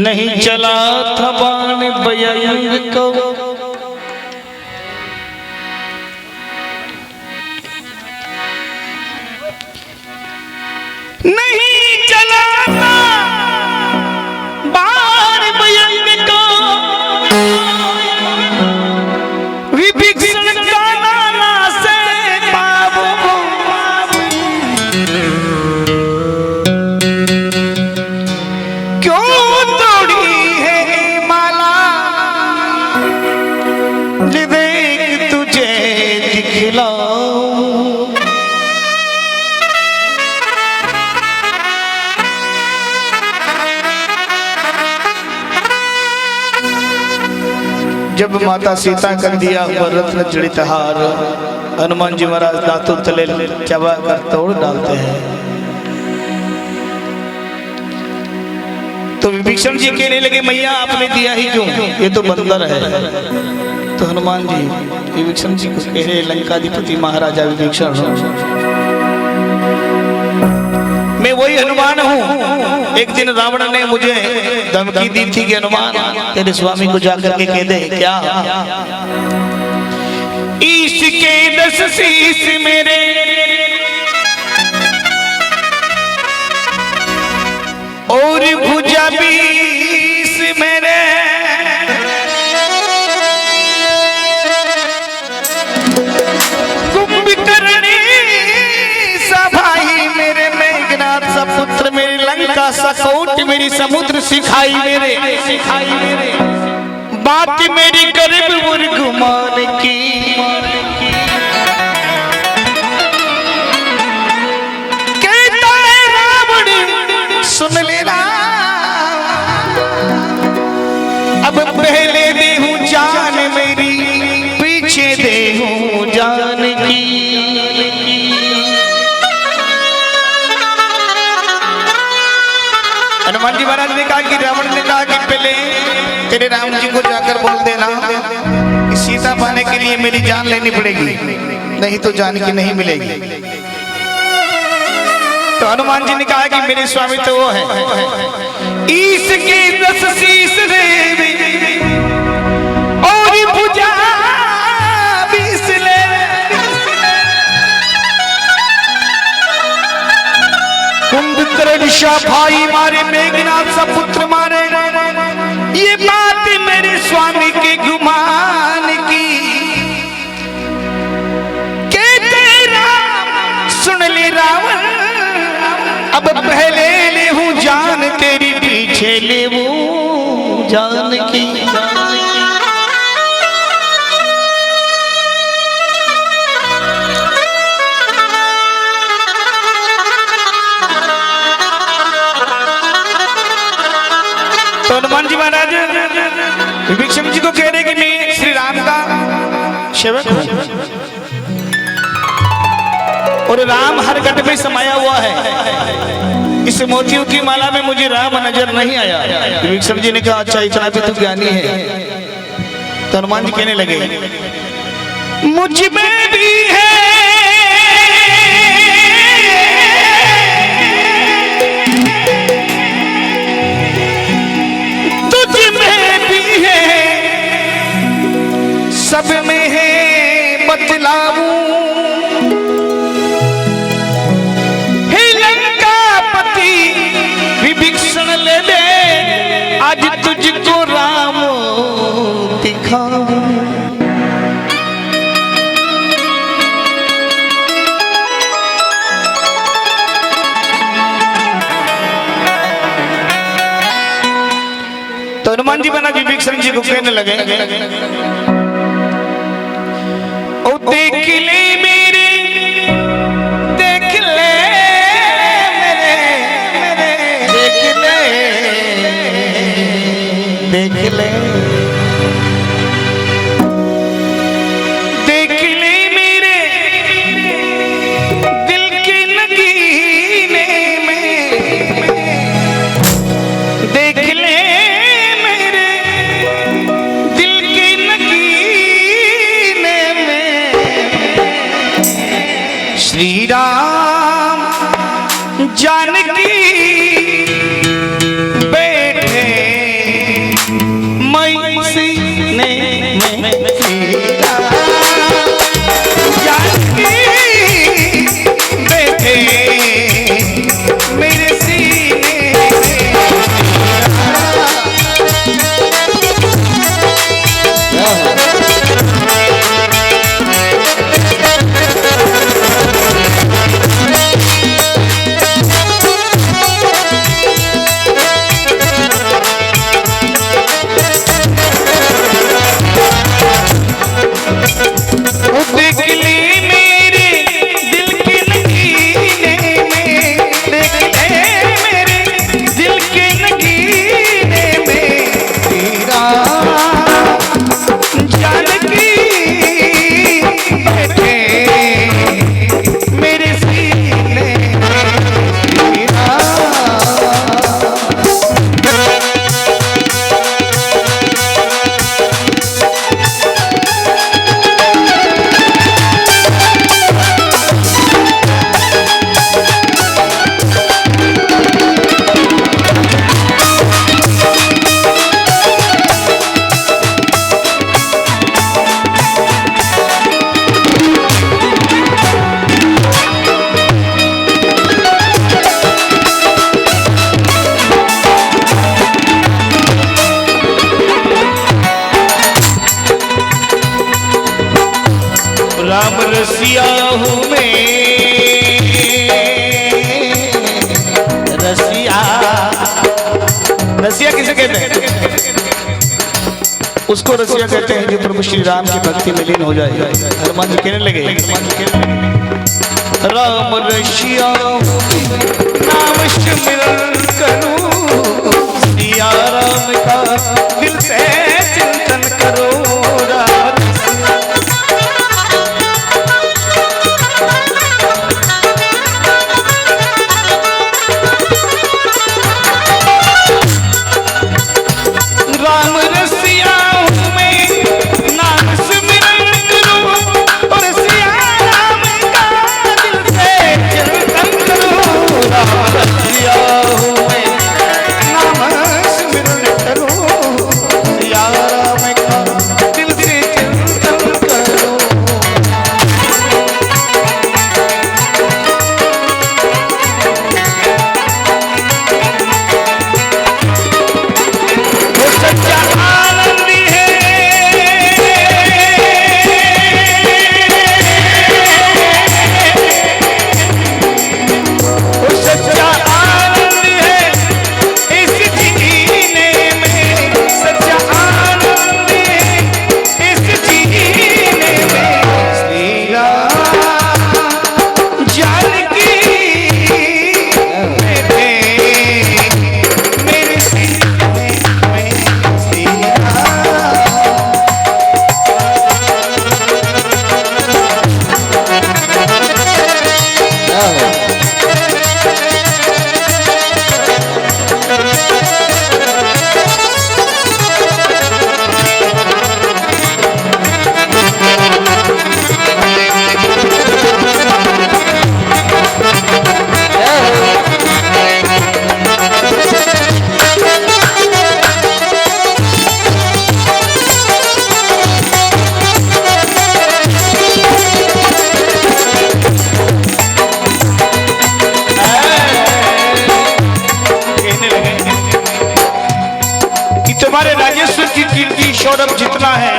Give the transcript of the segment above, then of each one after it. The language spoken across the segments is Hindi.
नहीं चला था बाण बयंग को, नहीं चला था बाण बयंग को, विभीषण का नाना से पावो, क्यों तोड़ी है माला, देख तुझे दिखलाऊं। जब माता सीता कर दिया रत्न जड़ित हार, हनुमान जी महाराज दांतों तले चबा कर तोड़ डालते हैं। तो विभीषण जी कहने लगे मैया आपने दिया ही क्यों, ये तो बंदर है। तो हनुमान जी विभीषण जी को कह रहे लंकाधिपति महाराजा विभीषण, मैं वही हनुमान हूँ। एक दिन रावण ने मुझे धमकी दी थी कि हनुमान तेरे स्वामी को जाकर के कह दे क्या, ईश के 10 शीश मेरे और भुजा 20 मेरे, कुंभकर्णी सा भाई मेरे, मेघनाथ सा पुत्र मेरी, लंका सा कोट मेरी, समुद्र सिखाई मेरे, बात मेरी करीब गुमान की, कहता है रावण सुन लेना, अब पहले दे हूं जान मेरी, पीछे दे हूं जान की। हनुमान जी महाराज ने कहा कि रावण ने कहा कि पहले तेरे राम जी को जाकर बोल देना कि सीता पाने के लिए मेरी जान लेनी पड़ेगी, नहीं तो जान की नहीं मिलेगी। तो हनुमान जी ने कहा कि मेरे स्वामी तो वो है, ईश के 10 शीश रे और भुजा 20 ले, कुंभकर्ण सा भाई मारे, मेघनाथ सा पुत्र मारे, ये बात मेरे स्वामी के गुमान की, कहते राम सुन ले रावण, अब पहले ले हूं जान तेरी, पीछे ले वो जान की। तो हनुमान जी महाराज विभीषण जी को कह रहे कि मैं श्री राम का सेवक हूं और राम हर घट में समाया हुआ है, इस मोतियों की माला में मुझे राम नजर नहीं आया। विभीषण जी ने कहा अच्छा इतना भी तू ज्ञानी है। तो हनुमान जी कहने लगे मुझ में भी है सब में है बतलाऊं, हे लंकापति विभीषण ले ले, आज तुझको राम दिखाऊं। तो हनुमान जी बना विभीषण जी को कहने लगे देख ले मेरे, देख ले मेरे, देख ले, देख ले, देख ले मेरे दिल के नगीने में, देख ले मेरे दिल के नगीने में, श्री राम जानकी बैठे राम रसिया हूँ मैं, रसिया। रसिया किसे कहते हैं? उसको रसिया कहते हैं जो प्रभु श्री राम की भक्ति में लीन हो जाए। हनुमान जी कहने लगे, राम रसिया नाम सिमरन करूं, सिया राम का दिल से चिंतन करो। तुम्हारे राजेश्वर की कीर्ति सौरभ जितना है,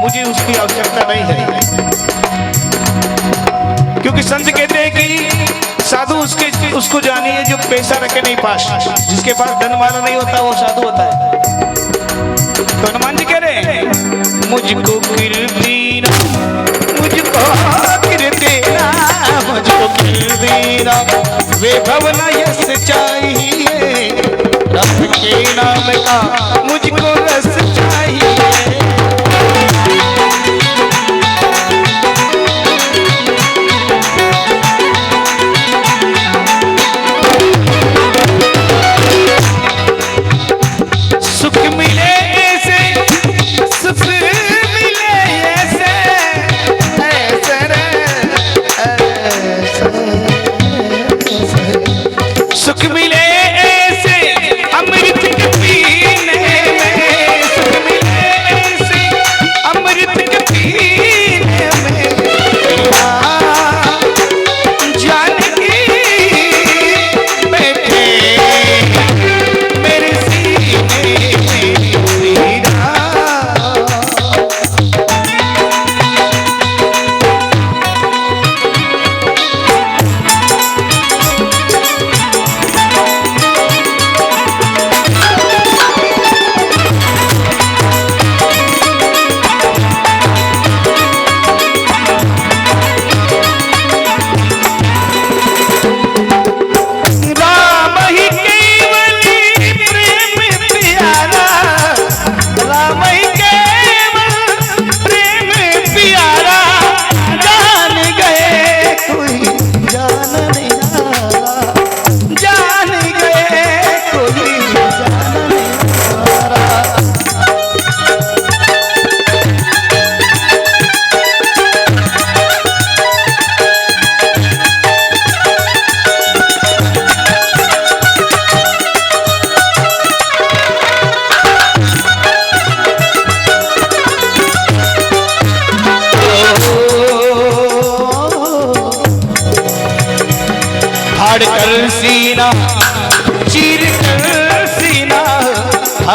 मुझे उसकी आवश्यकता नहीं है। क्योंकि संत कहते हैं कि साधु उसको जानिए जो पैसा रखे नहीं पास, जिसके पास धन माला नहीं होता वो साधु होता है। तो हनुमान जी कह रहे हैं, मुझको कीर्ति ना, मुझको कीर्ति ना, मुझको कीर्ति ना, वैभव ना यश चाहिए, रस के नाम का मुझको रस चाहिए। सुख मिले ऐसे, सुख मिले ऐसे, ऐसे रे, ऐसे, सुख मिले ऐसे अमृत के पीने में, सुख मिले ऐसे अमृत के पीने में, जानकी बैठे मेरे सीने में हीरा।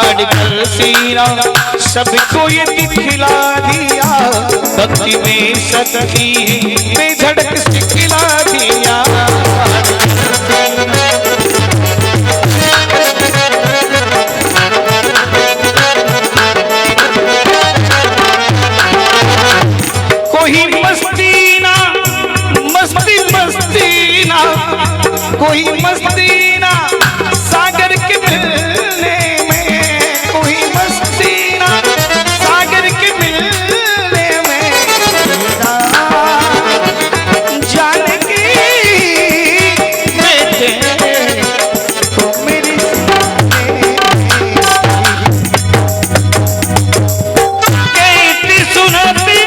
फाड़ कर सीना सबको ये दिखला दिया, भक्ति में शक्ति बेधड़क सिखला दिया। कोई मस्ती ना मस्ती मस्ती ना, कोई मस्ती ना सागर के मिलने में, कोई मस्ती ना सागर के मिलने में, जाने की बेटे तो मेरी कहती सुनती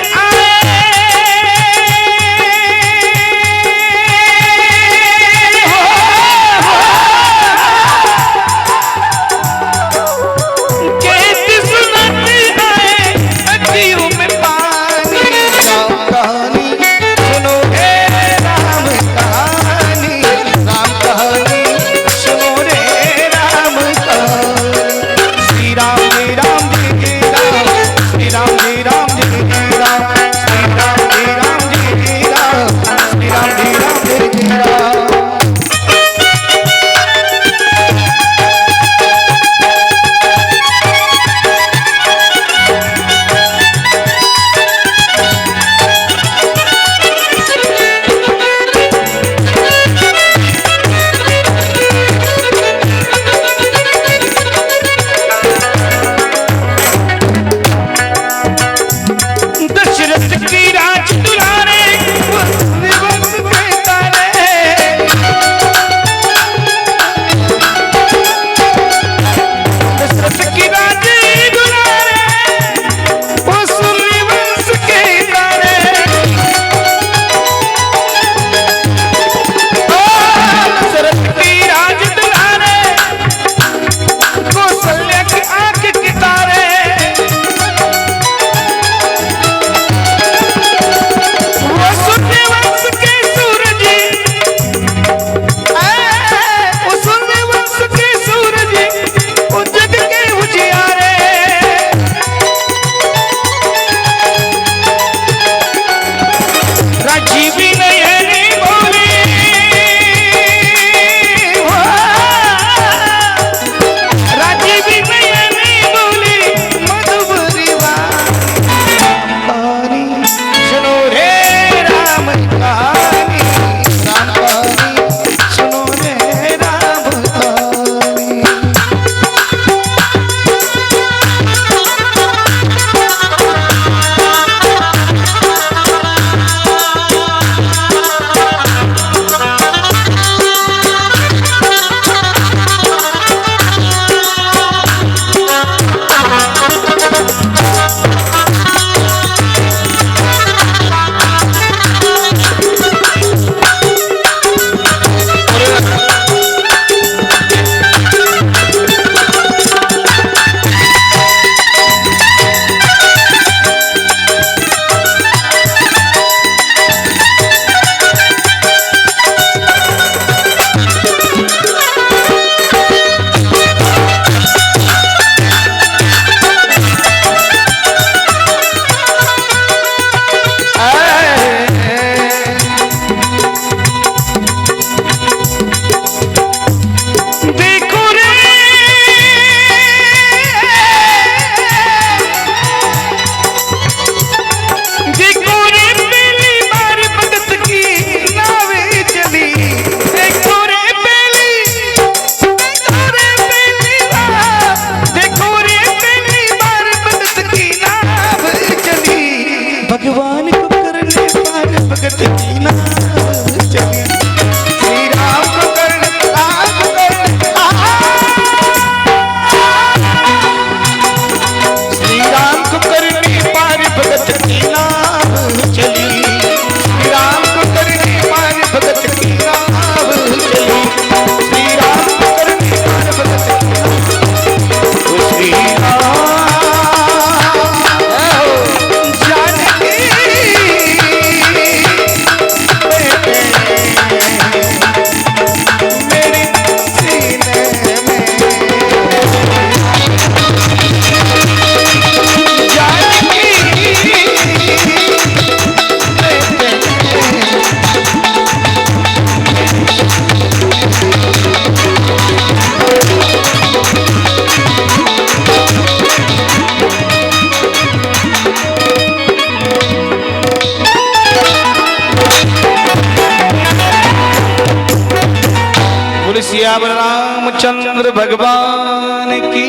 सिया रामचंद्र भगवान की।